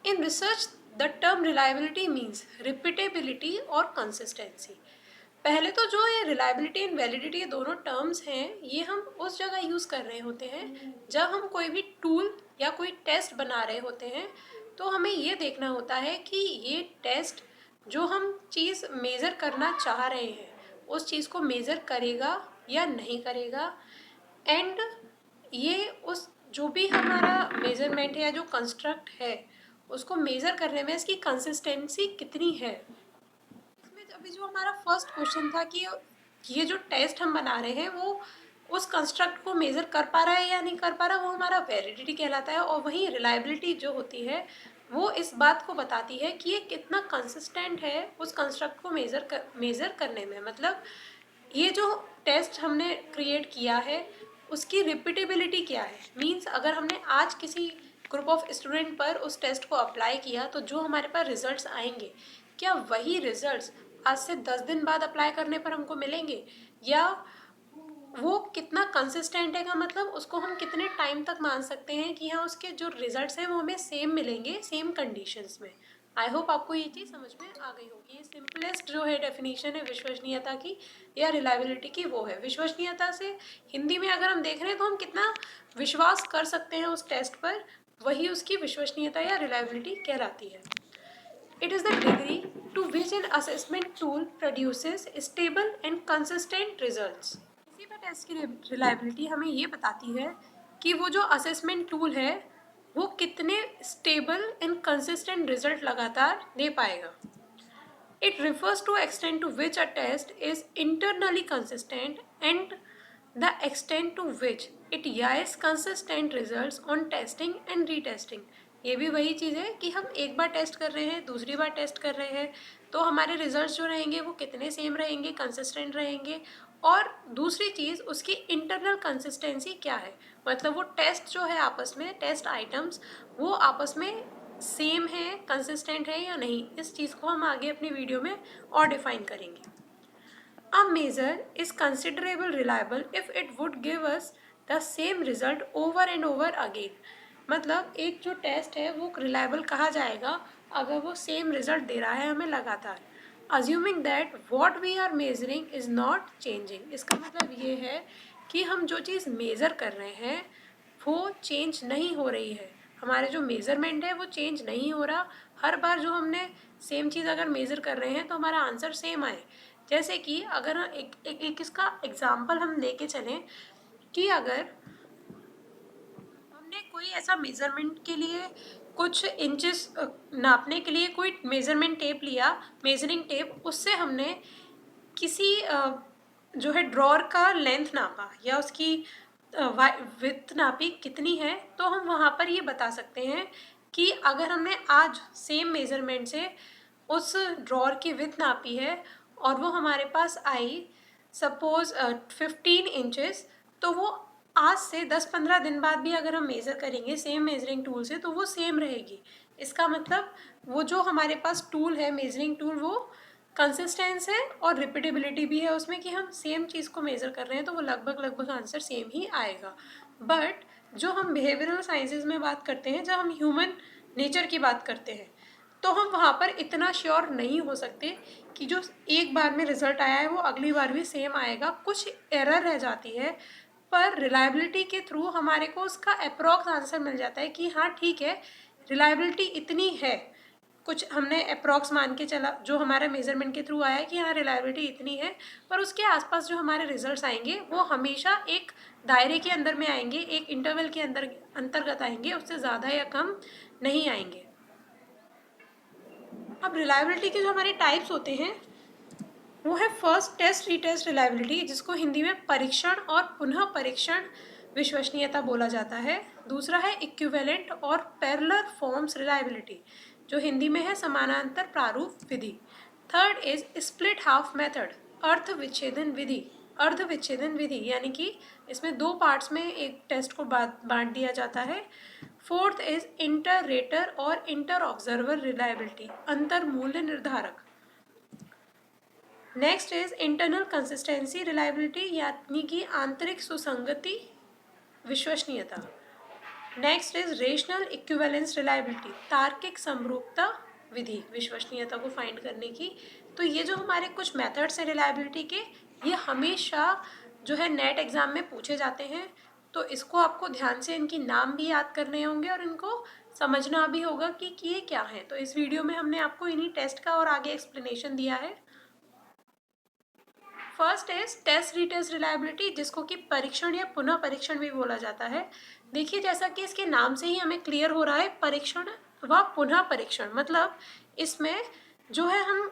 In research the term reliability means repeatability और consistency. पहले तो जो ये रिलायबिलिटी एंड वैलिडिटी, ये दोनों टर्म्स हैं, ये हम उस जगह यूज़ कर रहे होते हैं जब हम कोई भी टूल या कोई टेस्ट बना रहे होते हैं। तो हमें ये देखना होता है कि ये टेस्ट जो हम चीज़ मेज़र करना चाह रहे हैं उस चीज़ को मेज़र करेगा या नहीं करेगा। एंड ये उस जो भी हमारा मेज़रमेंट है या जो कंस्ट्रक्ट है उसको मेज़र करने में इसकी कंसिस्टेंसी कितनी है। इसमें अभी जो हमारा फर्स्ट क्वेश्चन था कि ये जो टेस्ट हम बना रहे हैं वो उस कंस्ट्रक्ट को मेज़र कर पा रहा है या नहीं कर पा रहा, वो हमारा वैलिडिटी कहलाता है। और वहीं रिलायबिलिटी जो होती है वो इस बात को बताती है कि ये कितना कंसिस्टेंट है उस कंस्ट्रक्ट को मेज़र करने में। मतलब ये जो टेस्ट हमने क्रिएट किया है उसकी रिपीटेबिलिटी क्या है। मीन्स अगर हमने आज किसी ग्रुप ऑफ स्टूडेंट पर उस टेस्ट को अप्लाई किया तो जो हमारे पास रिजल्ट्स आएंगे, क्या वही रिजल्ट्स आज से 10 दिन बाद अप्लाई करने पर हमको मिलेंगे, या वो कितना कंसिस्टेंट है का मतलब उसको हम कितने टाइम तक मान सकते हैं कि हाँ उसके जो रिजल्ट्स हैं वो हमें सेम मिलेंगे सेम कंडीशंस में। आई होप आपको ये चीज़ समझ में आ गई होगी। ये सिंपलेस्ट जो है डेफिनेशन है विश्वसनीयता की या रिलायबिलिटी की वो है। विश्वसनीयता से हिंदी में अगर हम देख रहे हैं तो हम कितना विश्वास कर सकते हैं उस टेस्ट पर, वही उसकी विश्वसनीयता या रिलायबिलिटी कहलाती है। It is the degree to which an assessment tool produces stable and consistent results. किसी भी टेस्ट की रिलायबिलिटी हमें ये बताती है कि वो जो असेसमेंट टूल है वो कितने स्टेबल एंड कंसिस्टेंट रिजल्ट लगातार दे पाएगा। It refers to extent to which a test is internally consistent and the extent to which it yields consistent results on testing and retesting. ये भी वही चीज़ है कि हम एक बार टेस्ट कर रहे हैं दूसरी बार टेस्ट कर रहे हैं तो हमारे रिजल्ट्स जो रहेंगे वो कितने सेम रहेंगे, कंसिस्टेंट रहेंगे। और दूसरी चीज़ उसकी इंटरनल कंसिस्टेंसी क्या है, मतलब वो टेस्ट जो है आपस में टेस्ट आइटम्स वो आपस में सेम है, कंसिस्टेंट है या नहीं। इस चीज़ को हम आगे अपनी वीडियो में और डिफाइन करेंगे। A measure is considerable reliable if it would give us the same result over and over again. मतलब एक जो टेस्ट है वो रिलायबल कहा जाएगा अगर वो सेम रिजल्ट दे रहा है हमें लगातार। Assuming that what we are measuring is not changing. इसका मतलब ये है कि हम जो चीज़ मेज़र कर रहे हैं वो चेंज नहीं हो रही है, हमारे जो मेज़रमेंट है वो चेंज नहीं हो रहा। हर बार जो हमने सेम चीज़ अगर मेज़र कर रहे हैं तो हमारा आंसर सेम आए। जैसे कि अगर एक इसका एग्जांपल हम लेके चलें कि अगर हमने कोई ऐसा मेज़रमेंट के लिए कुछ इंचेस नापने के लिए कोई मेज़रमेंट टेप लिया, मेजरिंग टेप, उससे हमने किसी जो है ड्रॉर का लेंथ नापा या उसकी विड्थ नापी कितनी है, तो हम वहाँ पर ये बता सकते हैं कि अगर हमने आज सेम मेज़रमेंट से उस ड्रॉर की विड्थ नापी है और वो हमारे पास आई सपोज 15 इंचेस, तो वो आज से 10-15 दिन बाद भी अगर हम मेज़र करेंगे सेम मेजरिंग टूल से तो वो सेम रहेगी। इसका मतलब वो जो हमारे पास टूल है मेजरिंग टूल वो कंसिस्टेंस है और रिपीटेबिलिटी भी है उसमें कि हम सेम चीज़ को मेज़र कर रहे हैं तो वो लगभग आंसर सेम ही आएगा। बट जो हम बिहेवियरल साइंसेज में बात करते हैं, जब हम ह्यूमन नेचर की बात करते हैं, तो हम वहाँ पर इतना श्योर नहीं हो सकते कि जो एक बार में रिजल्ट आया है वो अगली बार भी सेम आएगा, कुछ एरर रह जाती है। पर रिलायबिलिटी के थ्रू हमारे को उसका अप्रॉक्स आंसर मिल जाता है कि हाँ ठीक है रिलायबिलिटी इतनी है, कुछ हमने अप्रॉक्स मान के चला जो हमारे मेजरमेंट के थ्रू आया है कि हाँ रिलायबिलिटी इतनी है, पर उसके आसपास जो हमारे रिजल्ट्स आएंगे वो हमेशा एक दायरे के अंदर में आएंगे, एक इंटरवल के अंतर्गत आएंगे, उससे ज़्यादा या कम नहीं आएंगे। अब रिलायबिलिटी के जो हमारे टाइप्स होते हैं वो है फर्स्ट टेस्ट रीटेस्ट रिलायबिलिटी, जिसको हिंदी में परीक्षण और पुनः परीक्षण विश्वसनीयता बोला जाता है। दूसरा है इक्विवेलेंट और पैरेलल फॉर्म्स रिलायबिलिटी, जो हिंदी में है समानांतर प्रारूप विधि। Third is split half method, अर्ध विच्छेदन विधि। अर्ध विच्छेदन विधि यानी कि इसमें दो पार्ट्स में एक टेस्ट को बांट दिया जाता है। फोर्थ इज इंटर रेटर और इंटर ऑब्जर्वर रिलायबिलिटी, अंतर मूल्य निर्धारक। Next is internal consistency reliability यानी कि आंतरिक सुसंगति विश्वसनीयता। Next is rational equivalence reliability, तार्किक समरूपता विधि, विश्वसनीयता को फाइंड करने की। तो ये जो हमारे कुछ मेथड्स हैं रिलायबिलिटी के, ये हमेशा जो है नेट एग्जाम में पूछे जाते हैं। तो इसको आपको ध्यान से इनकी नाम भी याद करने होंगे और इनको समझना भी होगा कि ये क्या है। तो इस वीडियो में हमने आपको इन्हीं टेस्ट का और आगे एक्सप्लेनेशन दिया है। First is test retest reliability, जिसको कि परीक्षण या पुनः परीक्षण भी बोला जाता है। देखिए जैसा कि इसके नाम से ही हमें क्लियर हो रहा है, परीक्षण व पुनः परीक्षण, मतलब इसमें जो है हम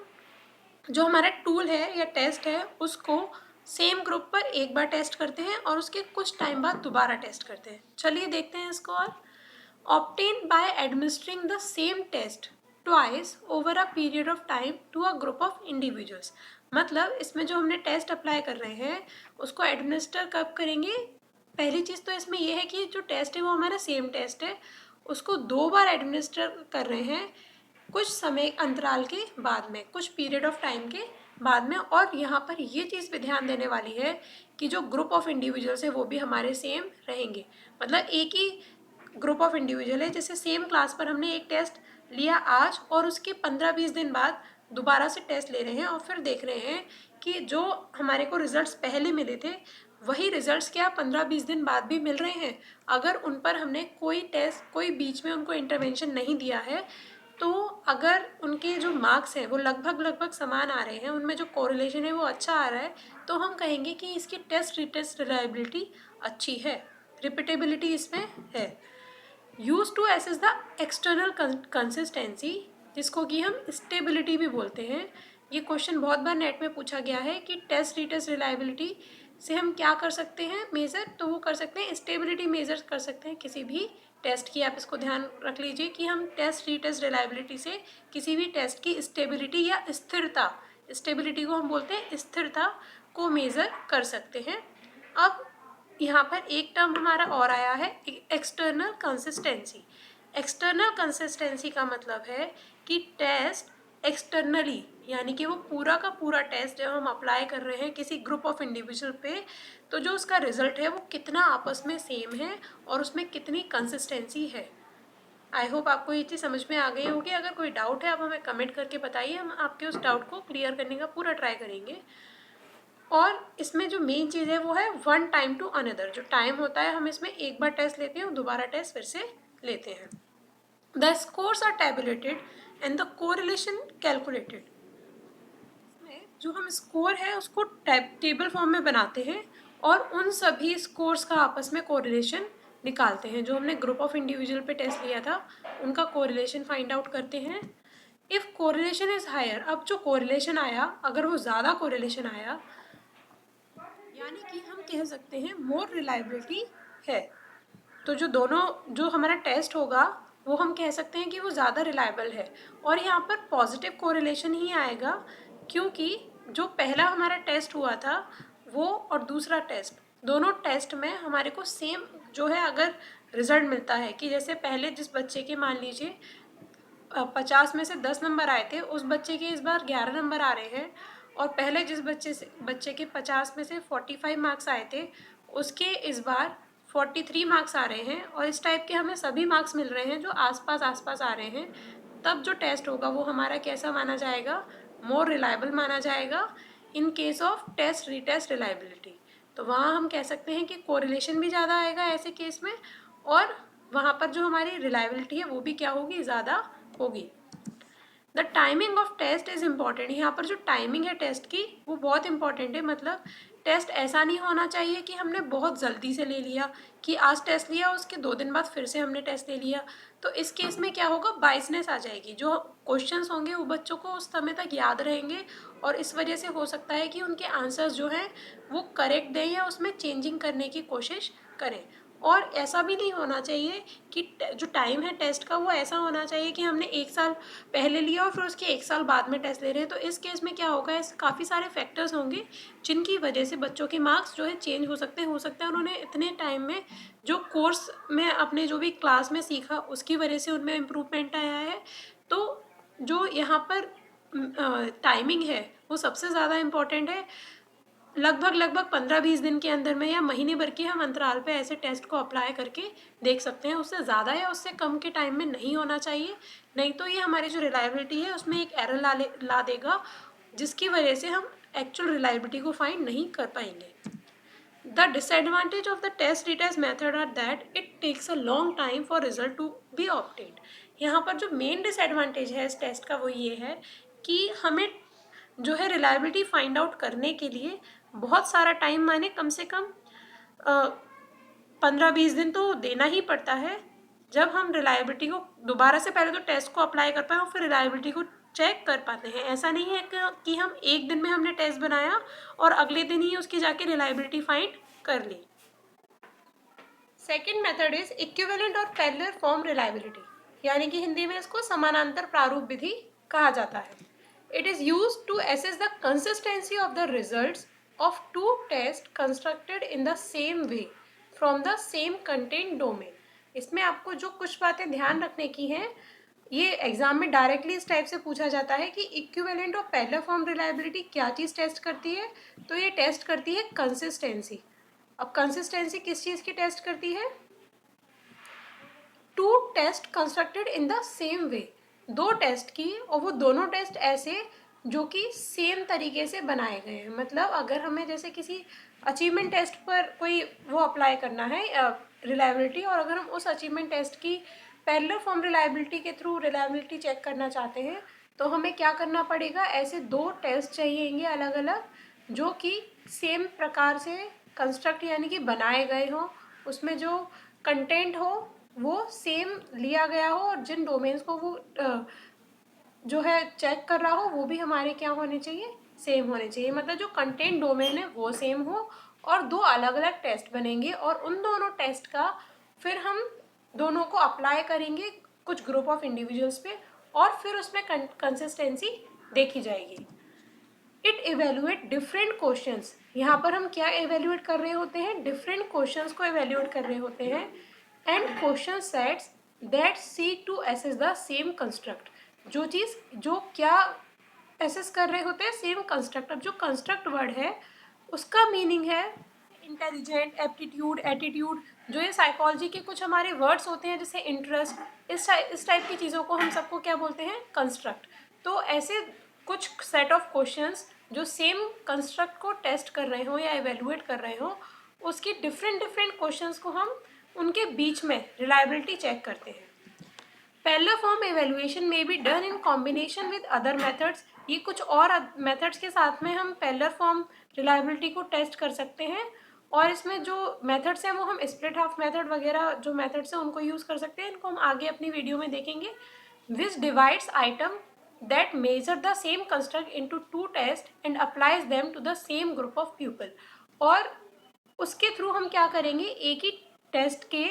जो हमारा टूल है या टेस्ट है उसको सेम ग्रुप पर एक बार टेस्ट करते हैं और उसके कुछ टाइम बाद दोबारा टेस्ट करते हैं। चलिए देखते हैं इसको। और obtained by administering the same test twice over a period of time to a group of individuals, मतलब इसमें जो हमने टेस्ट अप्लाई कर रहे हैं उसको एडमिनिस्टर कब करेंगे। पहली चीज़ तो इसमें यह है कि जो टेस्ट है वो हमारा सेम टेस्ट है, उसको 2 बार एडमिनिस्टर कर रहे हैं कुछ समय अंतराल के बाद में, कुछ पीरियड ऑफ टाइम के बाद में। और यहाँ पर ये चीज़ पे ध्यान देने वाली है कि जो ग्रुप ऑफ इंडिविजुअल्स है वो भी हमारे सेम रहेंगे, मतलब एक ही ग्रुप ऑफ इंडिविजुअल है। जैसे सेम क्लास पर हमने एक टेस्ट लिया आज और उसके 15-20 दिन बाद दोबारा से टेस्ट ले रहे हैं और फिर देख रहे हैं कि जो हमारे को रिजल्ट्स पहले मिले थे वही रिजल्ट्स क्या 15-20 दिन बाद भी मिल रहे हैं। अगर उन पर हमने कोई बीच में उनको इंटरवेंशन नहीं दिया है, तो अगर उनके जो मार्क्स हैं वो लगभग समान आ रहे हैं, उनमें जो कोरिलेशन है वो अच्छा आ रहा है, तो हम कहेंगे कि इसकी टेस्ट रिटेस्ट रिलायबिलिटी अच्छी है, रिपीटेबिलिटी इसमें है। Use to assess the external consistency, जिसको कि हम स्टेबिलिटी भी बोलते हैं। ये क्वेश्चन बहुत बार नेट में पूछा गया है कि टेस्ट रिटेस्ट रिलायबिलिटी से हम क्या कर सकते हैं मेज़र, तो वो कर सकते हैं स्टेबिलिटी मेज़र कर सकते हैं किसी भी टेस्ट की। आप इसको ध्यान रख लीजिए कि हम टेस्ट रिटेस्ट रिलायबिलिटी से किसी भी टेस्ट की स्टेबिलिटी या स्थिरता, स्टेबिलिटी को हम बोलते हैं स्थिरता, को मेज़र कर सकते हैं। अब यहाँ पर एक टर्म हमारा और आया है एक्सटर्नल कंसिस्टेंसी। एक्सटर्नल कंसिस्टेंसी का मतलब है कि टेस्ट एक्सटर्नली, यानी कि वो पूरा का पूरा टेस्ट जब हम अप्लाई कर रहे हैं किसी ग्रुप ऑफ इंडिविजुअल पे, तो जो उसका रिजल्ट है वो कितना आपस में सेम है और उसमें कितनी कंसिस्टेंसी है। आई होप आपको ये चीज़ समझ में आ गई होगी। अगर कोई डाउट है आप हमें कमेंट करके बताइए, हम आपके उस डाउट को क्लियर करने का पूरा ट्राई करेंगे। और इसमें जो मेन चीज़ है वो है वन टाइम टू अनदर, जो टाइम होता है हम इसमें एक बार टेस्ट लेते हैं और दोबारा टेस्ट फिर से लेते हैं। The scores are tabulated and the correlation calculated. जो हम स्कोर है उसको टेबल फॉर्म में बनाते हैं और उन सभी स्कोर्स का आपस में कोरिलेशन निकालते हैं। जो हमने ग्रुप ऑफ इंडिविजुअल पे टेस्ट लिया था उनका कोरिलेशन फाइंड आउट करते हैं। इफ़ कोरिलेशन इज़ हायर, अब जो कोरिलेशन आया अगर वो ज़्यादा कोरिलेशन आया, यानी कि हम कह सकते हैं मोर रिलायबिलिटी है। तो जो हमारा टेस्ट होगा वो हम कह सकते हैं कि वो ज़्यादा रिलायबल है। और यहाँ पर पॉजिटिव कोरिलेशन ही आएगा, क्योंकि जो पहला हमारा टेस्ट हुआ था वो और दूसरा टेस्ट, दोनों टेस्ट में हमारे को सेम जो है अगर रिजल्ट मिलता है कि जैसे पहले जिस बच्चे के मान लीजिए 50 में से 10 नंबर आए थे, उस बच्चे के इस बार 11 नंबर आ रहे हैं। और पहले जिस बच्चे के 50 में से 45 मार्क्स आए थे उसके इस बार 43 मार्क्स आ रहे हैं। और इस टाइप के हमें सभी मार्क्स मिल रहे हैं जो आसपास आ रहे हैं। तब जो टेस्ट होगा वो हमारा कैसा माना जाएगा, मोर रिलायबल माना जाएगा in case of test retest reliability. तो वहाँ हम कह सकते हैं कि कोरिलेशन भी ज़्यादा आएगा ऐसे केस में, और वहाँ पर जो हमारी रिलायबिलिटी है वो भी क्या होगी, ज़्यादा होगी। The timing of test is important, यहाँ पर जो टाइमिंग है टेस्ट की वो बहुत इंपॉर्टेंट है। मतलब टेस्ट ऐसा नहीं होना चाहिए कि हमने बहुत जल्दी से ले लिया, कि आज टेस्ट लिया उसके 2 दिन बाद फिर से हमने टेस्ट ले लिया। तो इस केस में क्या होगा, बाइसनेस आ जाएगी। जो क्वेश्चंस होंगे वो बच्चों को उस समय तक याद रहेंगे और इस वजह से हो सकता है कि उनके आंसर्स जो हैं वो करेक्ट दें या उसमें चेंजिंग करने की कोशिश करें। और ऐसा भी नहीं होना चाहिए कि जो टाइम है टेस्ट का वो ऐसा होना चाहिए कि हमने 1 साल पहले लिया और फिर उसके 1 साल बाद में टेस्ट ले रहे हैं। तो इस केस में क्या होगा, ऐसे काफ़ी सारे फैक्टर्स होंगे जिनकी वजह से बच्चों के मार्क्स जो है चेंज हो सकते हैं उन्होंने इतने टाइम में जो कोर्स में अपने जो भी क्लास में सीखा उसकी वजह से उनमें इम्प्रूवमेंट आया है। तो जो यहाँ पर टाइमिंग है वो सबसे ज़्यादा इम्पॉर्टेंट है। लगभग 15-20 दिन के अंदर में या महीने भर के हम अंतराल पे ऐसे टेस्ट को अप्लाई करके देख सकते हैं। उससे ज़्यादा या उससे कम के टाइम में नहीं होना चाहिए, नहीं तो ये हमारी जो रिलायबिलिटी है उसमें एक एरर ला देगा, जिसकी वजह से हम एक्चुअल रिलायबिलिटी को फाइंड नहीं कर पाएंगे। The disadvantage of the test retest method are that it takes a long time for result to be obtained. यहाँ पर जो मेन डिसएडवांटेज है इस टेस्ट का वो ये है कि हमें जो है रिलायबिलिटी फाइंड आउट करने के लिए बहुत सारा टाइम, माने कम से कम 15-20 दिन तो देना ही पड़ता है, जब हम रिलायबिलिटी को दोबारा से पहले तो टेस्ट को अप्लाई कर पाए और फिर रिलायबिलिटी को चेक कर पाते हैं। ऐसा नहीं है कि हम एक दिन में हमने टेस्ट बनाया और अगले दिन ही उसकी जाके रिलायबिलिटी फाइंड कर ली। सेकेंड मेथड इज इक्विवेलेंट और पैरेलल फॉर्म रिलायबिलिटी, यानी कि हिंदी में इसको समानांतर प्रारूप विधि कहा जाता है। It is use to assess the consistency of the results of two test constructed in the same way from the same content domain. इसमें आपको जो कुछ बातें ध्यान रखने की हैं, ये एग्जाम में डायरेक्टली इस टाइप से पूछा जाता है कि इक्विवेलेंट और पैरेलल फॉर्म रिलायबिलिटी क्या चीज़ टेस्ट करती है, तो ये टेस्ट करती है कंसिस्टेंसी। अब कंसिस्टेंसी किस चीज़ की टेस्ट करती है? Two test constructed in the same way, दो टेस्ट की, और वो दोनों टेस्ट ऐसे जो कि सेम तरीके से बनाए गए हैं। मतलब अगर हमें जैसे किसी अचीवमेंट टेस्ट पर कोई वो अप्लाई करना है रिलायबिलिटी, और अगर हम उस अचीवमेंट टेस्ट की पैरेलल फॉर्म रिलायबिलिटी के थ्रू रिलायबिलिटी चेक करना चाहते हैं, तो हमें क्या करना पड़ेगा? ऐसे दो टेस्ट चाहिएंगे अलग अलग, जो कि सेम प्रकार से कंस्ट्रक्ट यानी कि बनाए गए हों, उसमें जो कंटेंट हो वो सेम लिया गया हो, और जिन डोमेन्स को वो जो है चेक कर रहा हो वो भी हमारे क्या होने चाहिए? सेम होने चाहिए। मतलब जो कंटेंट डोमेन है वो सेम हो, और दो अलग अलग टेस्ट बनेंगे, और उन दोनों टेस्ट का फिर हम दोनों को अप्लाई करेंगे कुछ ग्रुप ऑफ इंडिविजुअल्स पे, और फिर उसमें कंसिस्टेंसी देखी जाएगी। इट इवेल्युएट डिफरेंट क्वेश्चंस, यहाँ पर हम क्या इवेल्युएट कर रहे होते हैं? डिफरेंट क्वेश्चंस को इवेल्युएट कर रहे होते हैं, and question sets that seek to assess the same construct, जो चीज़ जो क्या एसेस कर रहे होते हैं? Same construct. अब जो कंस्ट्रक्ट वर्ड है उसका मीनिंग है इंटेलिजेंट, एप्टीट्यूड, एटीट्यूड, जो ये साइकोलॉजी के कुछ हमारे वर्ड्स होते हैं जैसे इंटरेस्ट, इस टाइप की चीज़ों को हम सबको क्या बोलते हैं? कंस्ट्रक्ट। तो ऐसे कुछ सेट ऑफ क्वेश्चंस जो सेम कंस्ट्रक्ट को टेस्ट कर रहे हो या इवेल्युएट कर रहे हो, उसकी डिफरेंट क्वेश्चंस को हम उनके बीच में रिलायबिलिटी चेक करते हैं। पैरेलल फॉर्म एवेल्युएशन में be done in combination with other methods, ये कुछ और मेथड्स के साथ में हम पैरेलल फॉर्म रिलायबिलिटी को टेस्ट कर सकते हैं, और इसमें जो मेथड्स हैं वो हम स्प्लिट हाफ मेथड वगैरह जो मेथड्स हैं उनको यूज़ कर सकते हैं। इनको हम आगे अपनी वीडियो में देखेंगे। विच divides item that measure the same construct into two tests and applies them to the same group of people, और उसके थ्रू हम क्या करेंगे? एक ही टेस्ट के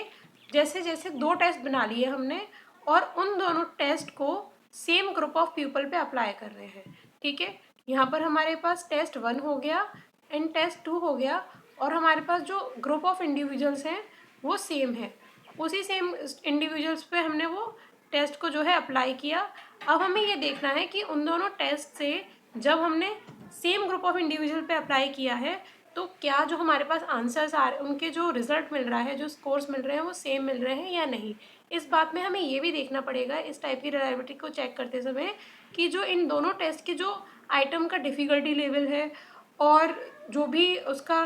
जैसे जैसे दो टेस्ट बना लिए हमने, और उन दोनों टेस्ट को सेम ग्रुप ऑफ पीपल पे अप्लाई कर रहे हैं। ठीक है, यहाँ पर हमारे पास टेस्ट 1 हो गया एंड टेस्ट 2 हो गया, और हमारे पास जो ग्रुप ऑफ इंडिविजुअल्स हैं वो सेम है। उसी सेम इंडिविजुअल्स पे हमने वो टेस्ट को जो है अप्लाई किया। अब हमें ये देखना है कि उन दोनों टेस्ट से जब हमने सेम ग्रुप ऑफ इंडिविजुअल पे अप्लाई किया है, तो क्या जो हमारे पास आंसर्स आ रहे, उनके जो रिजल्ट मिल रहा है, जो स्कोर्स मिल रहे हैं, वो सेम मिल रहे हैं या नहीं। इस बात में हमें ये भी देखना पड़ेगा इस टाइप की रिलायबिलिटी को चेक करते समय कि जो इन दोनों टेस्ट के जो आइटम का डिफ़िकल्टी लेवल है, और जो भी उसका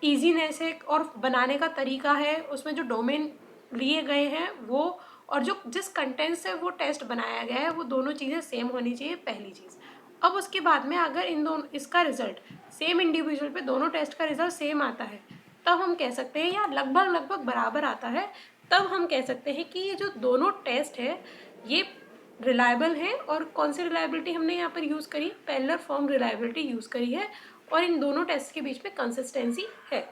ईजीनेस है और बनाने का तरीका है, उसमें जो डोमेन लिए गए हैं वो, और जो जिस कंटेंट से वो टेस्ट बनाया गया है, वो दोनों चीज़ें सेम होनी चाहिए, पहली चीज़। अब उसके बाद में अगर इन दोनों इसका रिजल्ट सेम इंडिविजुअल पे दोनों टेस्ट का रिजल्ट सेम आता है, तब हम कह सकते हैं, या लगभग बराबर आता है, तब हम कह सकते हैं कि ये जो दोनों टेस्ट है ये रिलायबल हैं। और कौन सी रिलायबिलिटी हमने यहाँ पर यूज़ करी? पैरेलल फॉर्म रिलायबिलिटी यूज़ करी है, और इन दोनों टेस्ट के बीच में कंसिस्टेंसी है।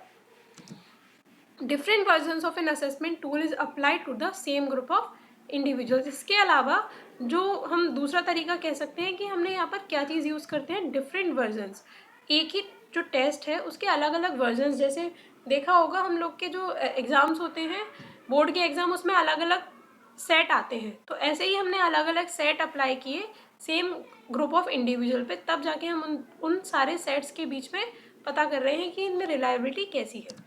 Different versions of an assessment tool is applied to the same group of individuals. इसके अलावा जो हम दूसरा तरीका कह सकते हैं कि हमने यहाँ पर क्या चीज़ यूज़ करते हैं? Different versions. एक ही जो टेस्ट है उसके अलग अलग वर्जन्स, जैसे देखा होगा हम लोग के जो एग्ज़ाम्स होते हैं, बोर्ड के एग्ज़ाम, उसमें अलग अलग सेट आते हैं, तो ऐसे ही हमने अलग अलग सेट अप्लाई किए सेम ग्रुप ऑफ इंडिविजुअल पे, तब जाके हम उन सारे सेट्स के बीच में पता कर रहे हैं कि इनमें रिलायबिलिटी कैसी है।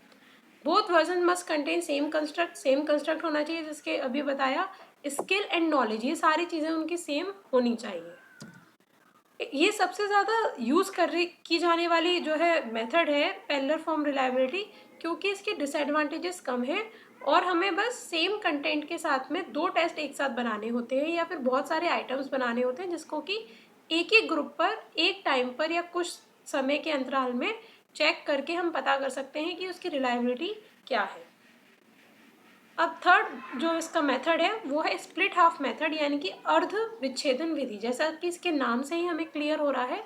Both version must contain same construct होना चाहिए, जिसके अभी बताया। स्किल एंड नॉलेज, ये सारी चीज़ें उनकी सेम होनी चाहिए। ये सबसे ज़्यादा यूज़ की जाने वाली जो है मेथड है पैरेलल फॉर्म रिलायबिलिटी, क्योंकि इसके डिसएडवांटेजेस कम हैं और हमें बस सेम कंटेंट के साथ में 2 टेस्ट एक साथ बनाने होते हैं या फिर बहुत सारे आइटम्स बनाने होते हैं, जिसको कि एक ही ग्रुप पर एक टाइम पर या कुछ समय के अंतराल में चेक करके हम पता कर सकते हैं कि उसकी रिलायबिलिटी क्या है। अब थर्ड जो इसका मेथड है वो है स्प्लिट हाफ मेथड, यानी कि अर्ध विच्छेदन विधि। जैसा कि इसके नाम से ही हमें क्लियर हो रहा है,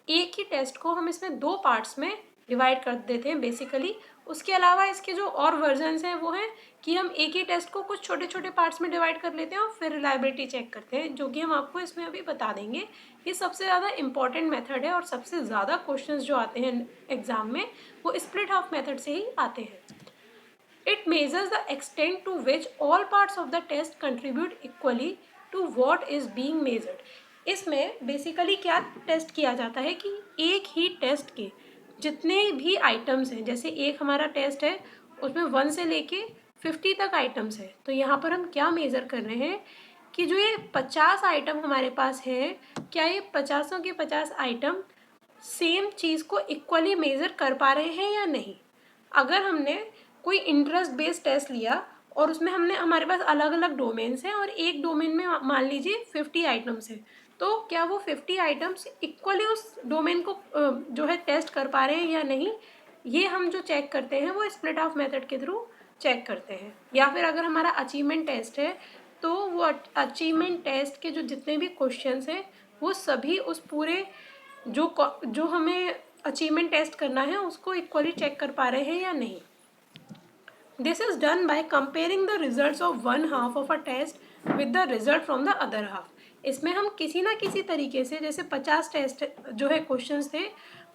एक ही टेस्ट को हम इसमें 2 पार्ट्स में डिवाइड कर देते हैं बेसिकली। उसके अलावा इसके जो और वर्जन्स हैं वो हैं कि हम एक ही टेस्ट को कुछ छोटे छोटे पार्ट्स में डिवाइड कर लेते हैं और फिर रिलायबिलिटी चेक करते हैं, जो कि हम आपको इसमें अभी बता देंगे। ये सबसे ज़्यादा इंपॉर्टेंट मेथड है और सबसे ज़्यादा क्वेश्चंस जो आते हैं एग्जाम में वो स्प्लिट हाफ मेथड से ही आते हैं। It measures the extent to which all parts of the test contribute equally to what is being measured. इसमें बेसिकली क्या टेस्ट किया जाता है कि एक ही टेस्ट के जितने भी आइटम्स हैं, जैसे एक हमारा टेस्ट है उसमें 1 से लेके 50 तक आइटम्स है, तो यहाँ पर हम क्या मेज़र कर रहे हैं कि जो ये 50 आइटम हमारे पास है, क्या ये 50 के 50 आइटम सेम चीज़ को इक्वली मेज़र कर पा रहे हैं या नहीं। अगर हमने कोई इंटरेस्ट बेस्ड टेस्ट लिया और उसमें हमारे पास अलग अलग डोमेन्स हैं और एक डोमेन में मान लीजिए 50 आइटम्स हैं, तो क्या वो 50 आइटम्स इक्वली उस डोमेन को जो है टेस्ट कर पा रहे हैं या नहीं, ये हम जो चेक करते हैं वो स्प्लिट ऑफ मेथड के थ्रू चेक करते हैं। या फिर अगर हमारा अचीवमेंट टेस्ट है तो वो अचीवमेंट टेस्ट के जो जितने भी क्वेश्चंस हैं वो सभी उस पूरे जो हमें अचीवमेंट टेस्ट करना है उसको इक्वली चेक कर पा रहे हैं या नहीं। This is done by comparing the results of one half of a test with the result from the other half. इसमें हम किसी ना किसी तरीके से, जैसे 50 टेस्ट जो है क्वेश्चंस थे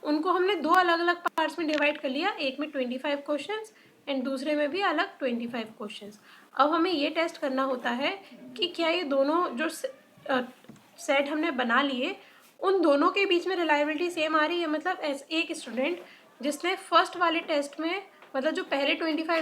उनको हमने 2 अलग अलग पार्ट्स में डिवाइड कर लिया, एक में 25 क्वेश्चंस एंड दूसरे में भी अलग 25 क्वेश्चंस। अब हमें ये टेस्ट करना होता है कि क्या ये दोनों जो सेट हमने बना लिए उन दोनों के बीच में रिलायबिलिटी सेम आ रही है। मतलब एक स्टूडेंट जिसने फर्स्ट वाले टेस्ट में, मतलब जो पहले 25